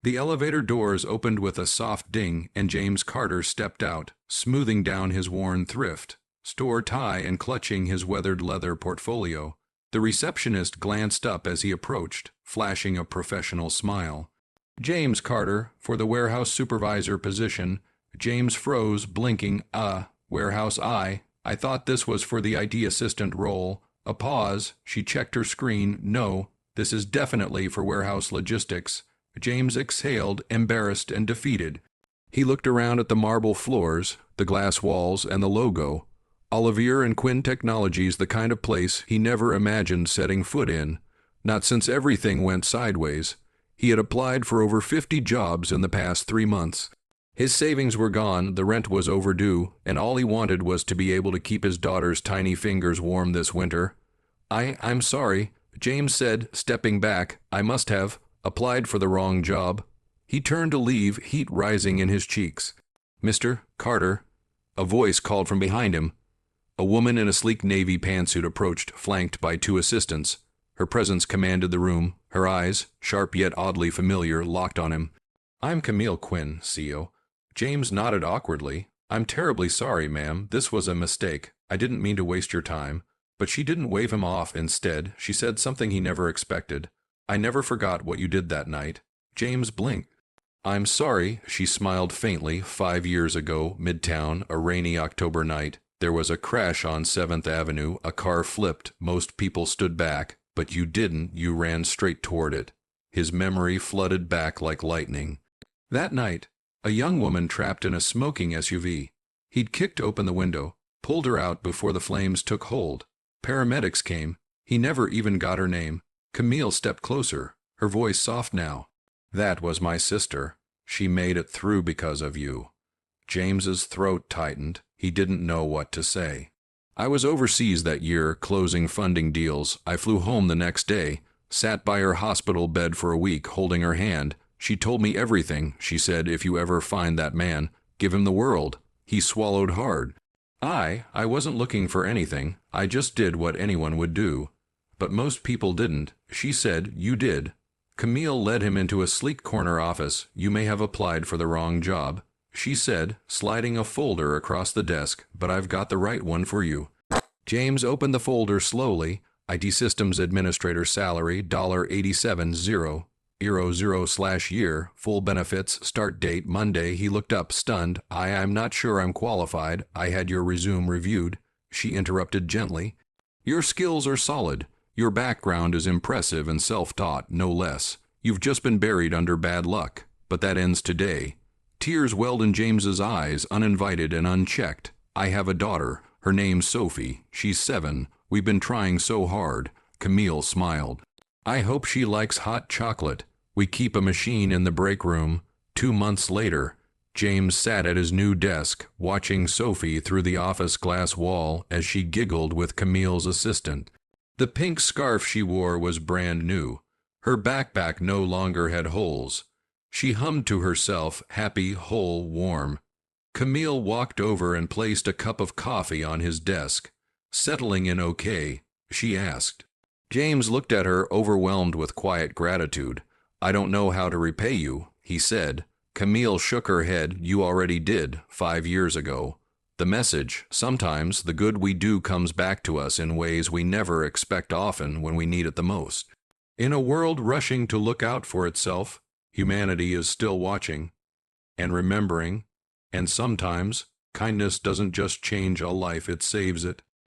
The elevator doors opened with a soft ding, and James Carter stepped out, smoothing down his worn thrift store tie and clutching his weathered leather portfolio. The receptionist glanced up as he approached, flashing a professional smile. James Carter, for the warehouse supervisor position. James froze, blinking. Warehouse I thought this was for the IT assistant role. A pause. She checked her screen. No, this is definitely for warehouse logistics. James exhaled, embarrassed and defeated. He looked around at the marble floors, the glass walls, and the logo. Olivier and Quinn Technologies, the kind of place he never imagined setting foot in. Not since everything went sideways. He had applied for over 50 jobs in the past 3 months. His savings were gone, the rent was overdue, and all he wanted was to be able to keep his daughter's tiny fingers warm this winter. I'm sorry, James said, stepping back. I must have applied for the wrong job. He turned to leave, heat rising in his cheeks. Mr. Carter, a voice called from behind him. A woman in a sleek navy pantsuit approached, flanked by 2 assistants. Her presence commanded the room, her eyes, sharp yet oddly familiar, locked on him. I'm Camille Quinn, CO. James nodded awkwardly. I'm terribly sorry, ma'am. This was a mistake. I didn't mean to waste your time. But she didn't wave him off. Instead, she said something he never expected. I never forgot what you did that night. James blinked. I'm sorry, she smiled faintly. 5 years ago, Midtown, a rainy October night. There was a crash on 7th Avenue. A car flipped. Most people stood back. But you didn't. You ran straight toward it. His memory flooded back like lightning. That night, a young woman trapped in a smoking SUV. He'd kicked open the window, pulled her out before the flames took hold. Paramedics came. He never even got her name. Camille stepped closer, her voice soft now. That was my sister. She made it through because of you. James's throat tightened. He didn't know what to say. I was overseas that year, closing funding deals. I flew home the next day, sat by her hospital bed for a week, holding her hand. She told me everything. She said, if you ever find that man, give him the world. He swallowed hard. I wasn't looking for anything. I just did what anyone would do. But most people didn't. She said, you did. Camille led him into a sleek corner office. You may have applied for the wrong job, she said, sliding a folder across the desk, but I've got the right one for you. James opened the folder slowly. IT Systems Administrator salary, $87,000. €0/year, full benefits, start date Monday. He looked up, stunned. I'm not sure I'm qualified. I had your resume reviewed. She interrupted gently. Your skills are solid. Your background is impressive and self-taught, no less. You've just been buried under bad luck, but that ends today. Tears welled in James's eyes, uninvited and unchecked. I have a daughter. Her name's Sophie. She's 7. We've been trying so hard. Camille smiled. I hope she likes hot chocolate. We keep a machine in the break room. 2 months later, James sat at his new desk, watching Sophie through the office glass wall as she giggled with Camille's assistant. The pink scarf she wore was brand new. Her backpack no longer had holes. She hummed to herself, happy, whole, warm. Camille walked over and placed a cup of coffee on his desk. Settling in okay, she asked. James looked at her, overwhelmed with quiet gratitude. I don't know how to repay you, he said. Camille shook her head. You already did, 5 years ago. The message, sometimes the good we do comes back to us in ways we never expect, often when we need it the most. In a world rushing to look out for itself, humanity is still watching and remembering, and sometimes kindness doesn't just change a life, it saves it.